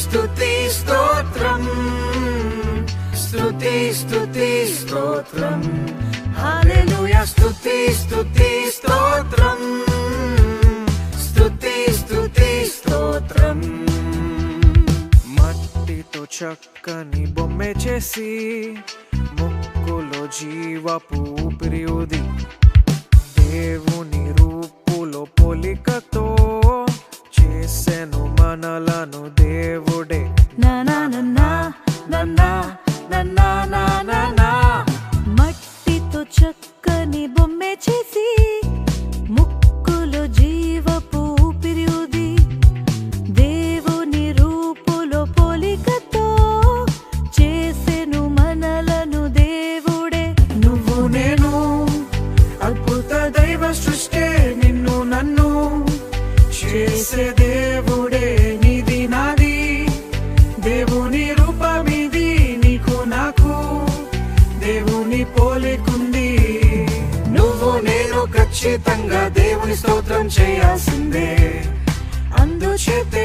స్తుతి స్తోత్రం, స్తుతి స్తుతి స్తోత్రం, హల్లెలూయా. స్తుతి స్తుతి స్తోత్రం, స్తుతి స్తుతి స్తోత్రం. మట్టితో చక్కని బొమ్మె చేసి ముక్కులో జీవపు ఊపిరి ఊది దేవుని రూపులో పోలికతో చేసెను మనలను దేవుడే. నా నా నా నా నా నా నా నా నా నా నా. మట్టితో చక్కని బొమ్మె చేసి ముక్కులో జీవపు ఊపిరి ఊది దేవుని రూపులో పోలికతో చేసెను మనలను దేవుడే. నువ్వు నేను అద్భుత దైవ సృష్టి, నిన్ను నన్ను చేసే దేవుడే నీది నాది. దేవుని రూపమిది నీకు నాకు, దేవుని పోలికుంది. నువ్వు నేను ఖచ్చితంగా దేవుని స్తోత్రం చేయాల్సిందే. అందుచేతే